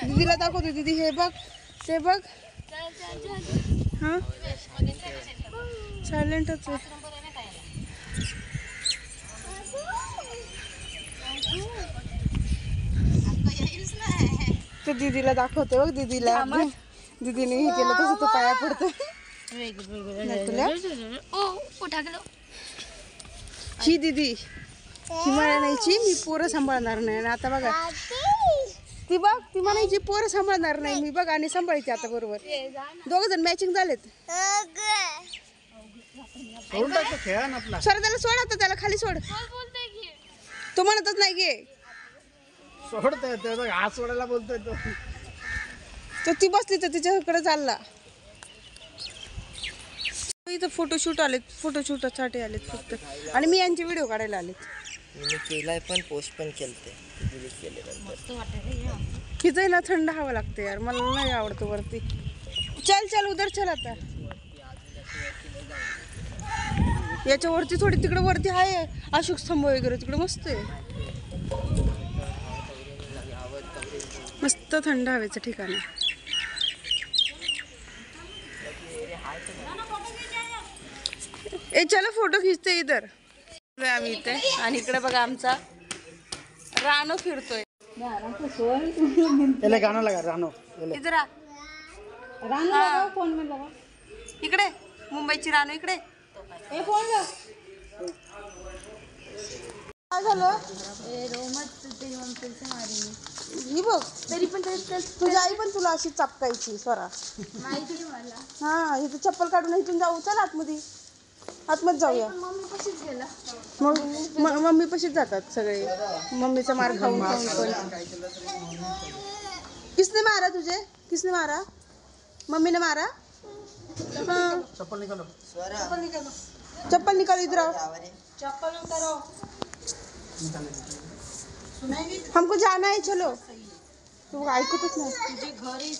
दीदीला दाखवते दीदी हे बघ ते बघ हां सायलेंटच आहे ते दीदीला दाखवते बघ दीदीला दीदीने हे केलं तसं तो पाया पडतो ही दीदी हिमालय नाहीची मी पोरं सांभाळणार नाही आणि आता बघा ती बघ ती म्हणायची पोरं सांभाळणार नाही मी बघ आणि सांभाळते आता बरोबर दोघ जण मॅचिंग झालेत सर त्याला सोड आता त्याला खाली सोड तो म्हणतच नाही घे सोडतोय हात सोडायला बोलतोय तो ती बसली तर तिच्याकडे चालला इथं फोटोशूट आलेत फोटोशूटसाठी आलेत फक्त आणि मी यांचे व्हिडिओ काढायला आलेत मी केलाय पण पोस्ट पण केलते हिचं ना थंड हवा लागते यार मला नाही आवडतं वरती चल चल उधर चल आता याच्यावरती थोडी तिकडे वरती आहे अशोक स्तंभ वगैरे तिकडे मस्त आहे मस्त थंड हवेचं ठिकाण आहे ए चला फोटो खिचते इधर आम्ही इथे आणि इकडे बघा आमचा रानो फिरतोय गाणं लगा रानो इधर आ रानो फोन में लगा इकडे मुंबईची रानो इकडे हे फोन काय झालं ही बघ तरी पण तुझी आई पण तुला अशी चपकायची स्वरा हा इथे चप्पल काढून इथून जाऊ चल आतमध्ये जाऊया मग मम्मी पशीच जातात सगळे मम्मीचा मार खाऊन खाऊन पण किसने मारा तुझे किसने मारा मम्मी ने मारा हाँ चप्पल निकालो चप्पल निकालो इधर आओ चप्पल उतारो हमको जाना है चलो तू ऐकतच नाही तुझे घर ही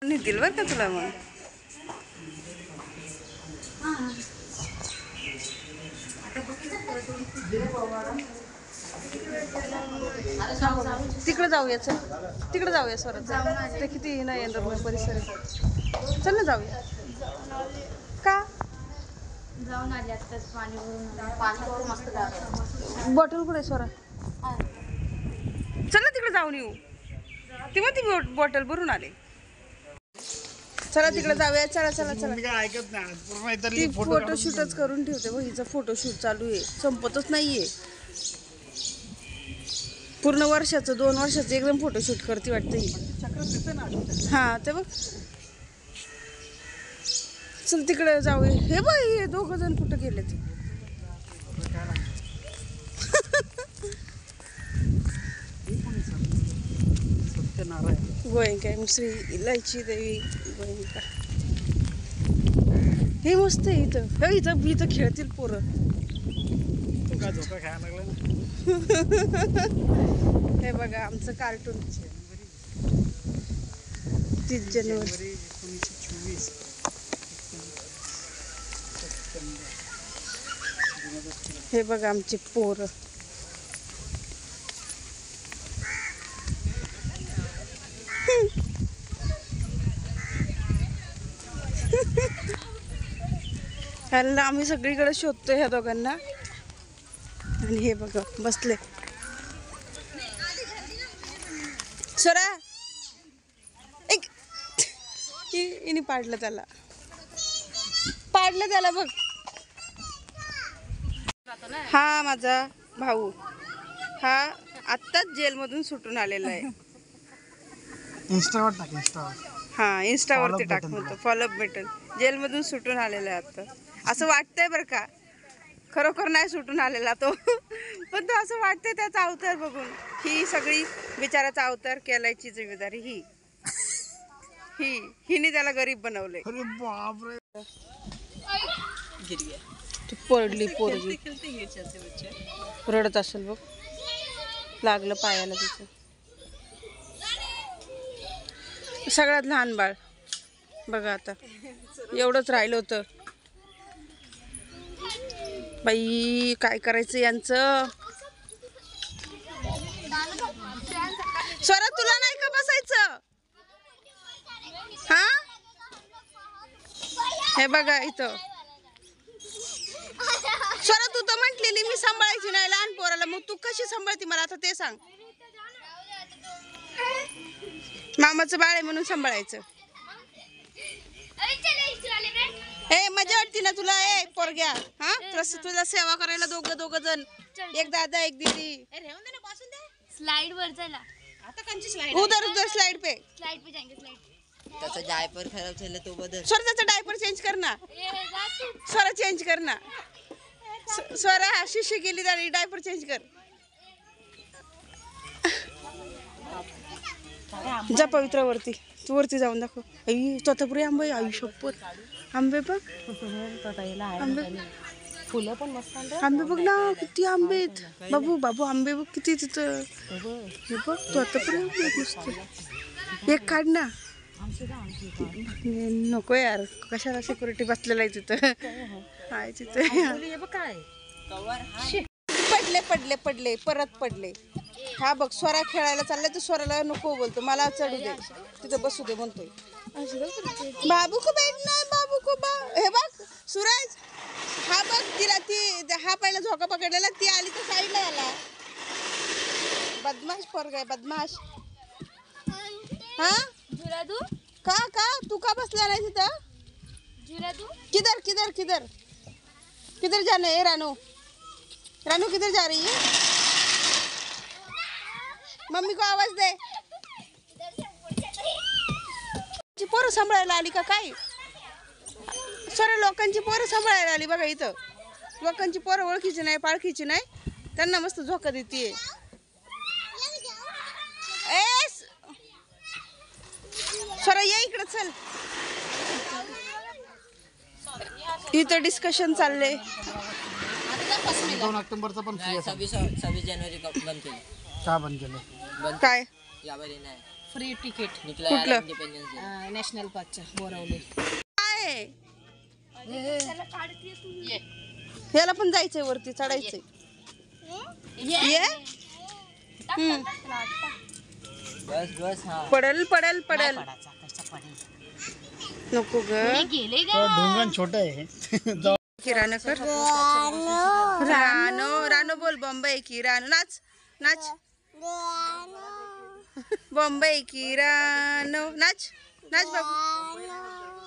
निघतील बरं का तुला मग तिकडे जाऊया चल तिकडे जाऊया स्वरात ते किती नाही यंदा परिसर आहे चल ना जाऊया का जाऊन आले आत्ताच पाणी भरून मस्त बॉटल कुठे स्वरा चल ना तिकडे जाऊन येऊ तेव्हा ती बॉटल भरून आले चला तिकडे जाऊया चला चला चला ऐकत नाही ती फोटोशूटच करून ठेवते बघ हिचं फोटोशूट चालू आहे संपतच नाहीये पूर्ण वर्षाचं 2 वर्षाचं एकदम फोटोशूट करते वाटतं ही हा ते बघ चल तिकडे जाऊया हे बघ हे 2 जण कुठं गेलेत गोयंका श्री इलायची देवी गोयंका हे मस्त आहे इथं इथं खेळतील पोरं झोका खायला लागला हे बघा आमचं कार्टून 30 जानेवारी 1924 हे बघा आमचे पोरं ह्याला आम्ही सगळीकडे शोधतोय ह्या दोघांना आणि हे बघा बसले सोरा एक इनी पाडलं त्याला बघ हा माझा भाऊ हा आत्ताच जेलमधून सुटून आलेला आहे इंस्टावर टाक इंस्टावर हा इंस्टावरती टाकतो फॉलोअप भेटेल जेलमधून सुटून आलेला आहे आता असं वाटतंय बरं का खरोखर नाही सुटून आलेला तो पण तो असं वाटतंय त्याचा अवतार बघून ही सगळी बिचाराचा अवतार केलायची जिम्मेदारी हिने त्याला गरीब बनवले अरे बापरे तू पडली पोरगी रडत असेल बघ लागलं पायाला तिचं सगळ्यात लहान बाळ बघा आता एवढंच राहिलं होतं बाई काय करायचं यांचं स्वरा तुला नाही का बसायचं? हा हे बघा इथं स्वरा तू तर म्हटलेली मी सांभाळायची नाही लहान पोराला, मग तू कशी सांभाळती मला आता ते सांग. मामाचं बाळ आहे म्हणून सांभाळायचं. ए मजा वाटती ना तुला ए पोरग्या? हा तुला सेवा करायला दोघं जण, एक दादा एक दीदी. स्लाइड वर चला. आता कंची स्लाइड उधर स्लाइड पे जाएंगे स्लाइड. त्याचा डायपर खराब झाला तो बदल. स्वरा त्याचा डायपर चेंज कर ना. स्वरा चेंज कर ना. स्वरा शिशी गेली आणि डायपर चेंज कर. जा पवित्रा वरती, तू वरती जाऊन दाखव. आई तोतापुरी आंबे, आई शपथ आंबे बघ, आंबे फुलं पण मस्त आंबे बघ ना किती आंबे आहेत. बाबू आंबे बघ किती तिथं. हे बघ तोतापुरी आंबे आहेत नुसते. एक काढ ना. नको यार, कशाला सिक्युरिटी बसलेला आहे तिथं. हाय तिथं पडले परत पडले. हा बघ स्वरा खेळायला चाललाय तर स्वराला नको बोलतो, मला चढू दे तिथं बसू दे म्हणतोय. बाबू को बैठना है, बाबू को हे बघ सूरज, हा बघ तिला ती हा पहिला झोका पकडलेला, ती आली तर साईडला आला. बदमाश पोरगा आहे बदमाश. हा झुला दू का तू का बसला नाही तिथं? झुला दू. किधर जाना है रानू किधर जा रही है? मम्मी को आवाज दे. पोरं सांभाळायला आली का काय? सर्व लोकांची पोरं सांभाळायला आली बघा इथं. लोकांची पोरं ओळखीची नाही पाळखीची नाही, त्यांना मस्त झोका देतीये. स्वरा ये इकडे चल. इथं डिस्कशन चाललंय. 2 ऑक्टोबरचा पण फ्री आहे. 26 जानेवारी बंद केलं. का बंद केलं? काय यावर नाही फ्री तिकीट निकला कुठलं? Independence day. नॅशनल पार्कच्या बोरावले. काय याला पण जायचंय वरती चढायचंय. ये बस हा पडल नको ग. गेले तो ढोंगण छोटा आहे. किराणा कर. रानो बोल. बॉम्बे की रानो नाच बॉम्बे की रानो नाच बाबू.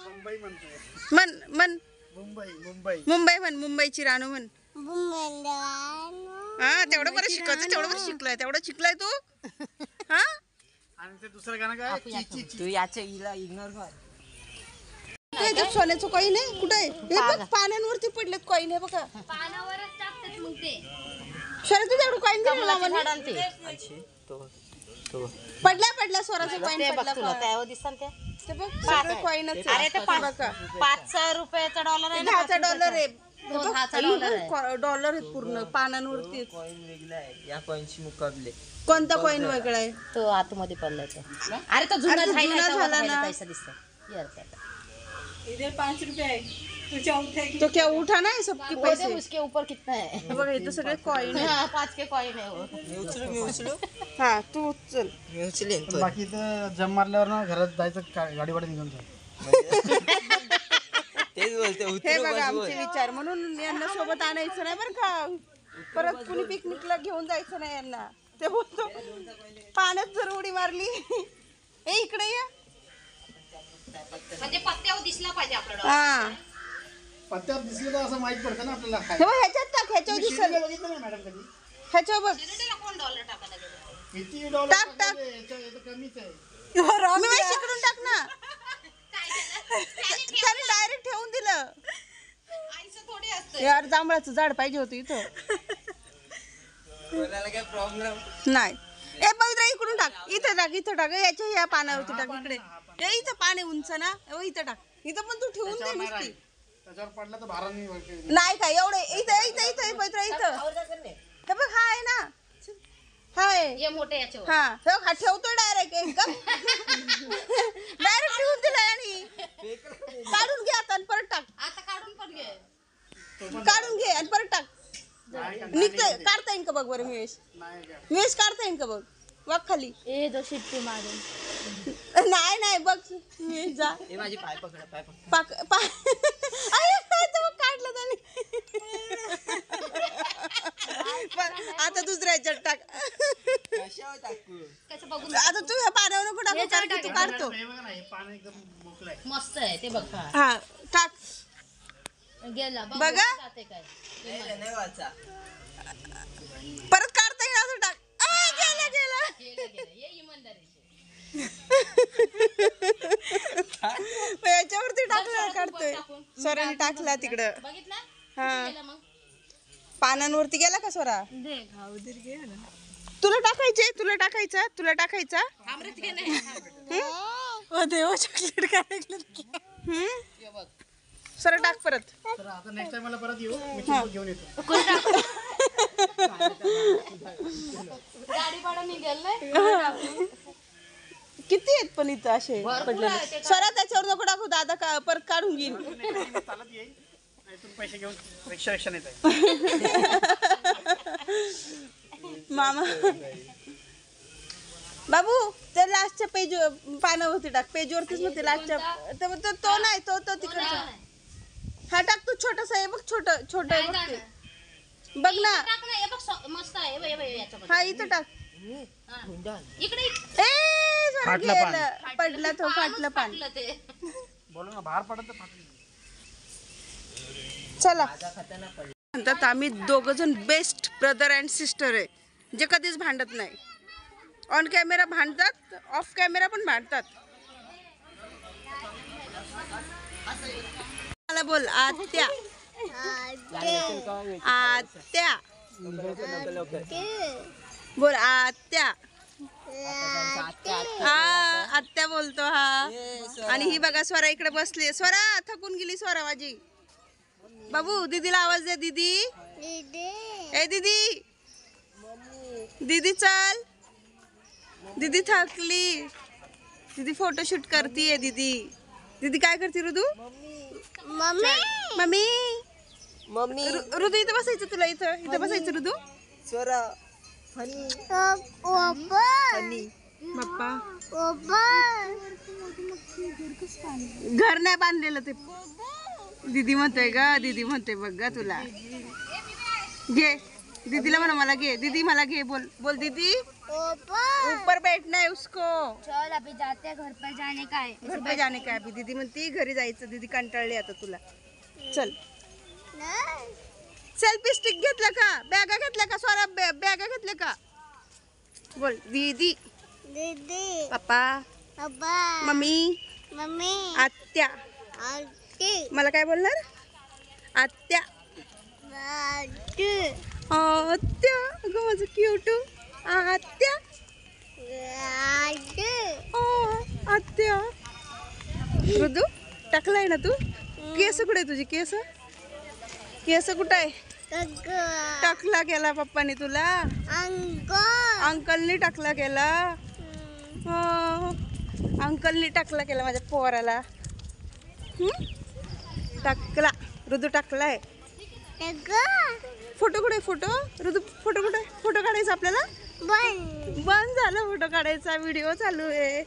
मुंबई म्हणतोय. मन मुंबई म्हण. मुंबईची रानो म्हण. हा तेवढं बरं शिकवतो, तेवढं शिकलाय तू. हा आणि ते दुसरं गाणं काय? तू याच्या हिला इग्नोर कर. सोन्याचं कॉईन आहे कुठे आहे? हे बघ पाण्यांवरती पडलेत कॉईन. हे बघा पानावरच टाकतात मग ते. स्वरा तू तेवढं कॉईन दिलं पडला स्वराचं कॉईन पडला. ते बघ सगळे कॉईनच आहे. बघा 5 रुपयाचा डॉलर आहे. $10 आहे. $10 डॉलर आहेत पूर्ण पानांवरती. कॉइन वेगळा आहे या कॉइनशी मुकाबले. कोणता कॉईन वेगळा आहे? तो आतमध्ये पडलाय तो. अरे तो जुना अरे तो जुना झाला ना. पैसा दिसतो. इधर 5 रुपये आहे. तो क्या उठा ना है सबके पैसे. उसके ऊपर कितना है? हे बघा इथं सगळे कॉईन आहे. हाँ, 5 के कॉइन है वो. मी उचलू हा तू चल. मी उचलेन पण बाकी तर जम मारल्यावर ना घरात जायचं गाडीवाडी निघून जाय. तेच बोलते हे उतरू बघा बस आमचे विचार, म्हणून यांना सोबत आणायचं नाही बरं का. परत कुणी पिकनिकला घेऊन जायचं नाही यांना. ते बोलतो पाण्यात जर उडी मारली. ए इकडे ये. म्हणजे पत्त्यावर दिसला पाहिजे आपल्याला. हा पत्त्यावर दिसलं तर असं माहित पडतं ना आपल्याला. हे बघ ह्याच्यात टाक. ह्याच्यावर दिसेल. बघितलं नाही मॅडम कधी. ह्याच्यावर बघ. कोण डॉलर टाकायला गेलं? किती डॉलर टाक. कमीच आहे. मी वैसे इकडून टाक ना. त्याने डायरेक्ट ठेवून दिलं. थोडी असतं. यार जांभळाचं झाड पाहिजे होतं इथं. कोणाला काय प्रॉब्लेम नाही. ए पवित्रा इकडून टाक. इथं टाक याच्या ह्या पानावरती टाक. इकडे हे इथं पाणी उंच ना. इथं टाक. इथं पण तू ठेवून दे नुसती. त्याच्यावर पडला तर भारांनी नाही काय एवढे. इथं पवित्रा इथं. हे बघ हा आहे ना. हाय हे मोठे याच्यावर. हा ठेवतो डायरेक्ट एकदम. डायरेक्ट ठेवून दिलाय आणि काढून घे आता आणि परत टाक. आता काढून पण घे. काढून घे आणि परत टाक. निघतोय, काढता येईन का बघ बरं मिवेश. मिवेश काढता येईन का बघ, बघ खाली. शिट्टी मारून नाही नाही बघ मिवेश जा. हे माझी पाय पकडा, पाय पकडा. काढलं त्याने. आता दुसऱ्या ह्याच्यात टाक. कशावर टाकू? कसं बघून आता तू ह्या पानावर नको टाकू, कारण की तू काढतो. हे बघा ना, हे पान एकदम मोकळं आहे. मस्त आहे ते बघ. हा टाक. गेला बघा. जाते काय नाही वाचा. परत काढता येईल असं टाक. गेला गेला. ये इमानदारी. याच्यावरती टाकलं काढतोय. स्वराने टाकला तिकडं. बघितला हा गेला मग. पानांवरती गेला का स्वरा? तुला टाकायचे, तुला टाकायचा, तुला टाकायचा. थांबरत घे नाही. देवा चॉकलेट काय सर टाक परत. तर आता नेक्स्ट टाइम मला परत येऊ, मी चिंबूड घेऊन येतो. गाडी भाडं निघेल नाही. किती आहेत पण इथं असे पडलेले. स्वरा त्याच्यावर नको टाकू, दादा परत काढून घेईन. चालत येईल, इथून पैसे घेऊन रिक्षा नेत आहे. मामा बाबू ते लास्टच्या पेज पानावरती टाक. पेजवरतीच होते लास्टच्या. तो नाही, तो तिकडचा. हा टाक तू. छोटासा आहे बघ, छोट छोट आहे बघ ते. बघ ना. टाक ना. हे बघ मस्त आहे. हे बघ, याच्यामध्ये. हा इथं टाक. इकडे ए जरा फाटलं पान. गेलं. पडला तो, फाटलं पान. टाकलं ते. बोला ना, बाहेर पडत तर फाटलं. चला. खाताना पडलं. म्हणतात आम्ही दोघं जण बेस्ट ब्रदर अँड सिस्टर आहे, जे कधीच भांडत नाही. ऑन कॅमेरा भांडतात, ऑफ कॅमेरा पण भांडतात. मला बोल आत्या. आत्या बोल आत्या. हा आत्या बोलतो हा. आणि ही बघा स्वरा इकडे बसली. स्वरा थकून गेली स्वरा माझी. बाबू दीदीला आवाज दे. दीदी ए दीदी. दीदी चल. दीदी थकली. दीदी फोटोशूट करतीये. दीदी दीदी काय करते ऋतू? मम्मी मम्मी मम्मी ऋतू इथं बसायचं. तुला इथं बसायचं ऋतू. स्वरा हनी बाप्पा घर नाही बांधलेलं ते. दीदी म्हणतोय ग, दीदी म्हणतोय बघ ग तुला. घे दीदीला म्हणा मला घे. दीदी मला घे. बोल बोल दीदी. ऊपर बैठना है उसको. चल अभी जाते हैं, घर पर जाने का है. घर पे जाने का अभी. दीदी म्हणती घरी जायचं. दीदी कंटाळली आता तुला. चल. सेल्फी स्टिक घेतलं का? बॅगा घेतल्या का? स्वरा बॅगा घेतल्या का? बोल दीदी. दीदी पप्पा पापा मम्मी मम्मी आत्या. आंटी मला काय बोलणार? आत्या. आंटी आत्या. अगं माझं क्यूट. आत्या. आंटी आत्या. ऋतू टाकलाय ना तू? केस कुठे आहे तुझी? केस केस कुठं आहे? टाकला गेला पप्पाने तुला. अंकलनी टाकला गेला. अंकलनी टाकला गेला माझ्या पोराला. टाकला. ऋतू टाकलाय. फोटो कुठे? फोटो ऋतू. फोटो कुठे? फोटो काढायचा आपल्याला. बंद झालं फोटो काढायचा. व्हिडिओ चालू आहे.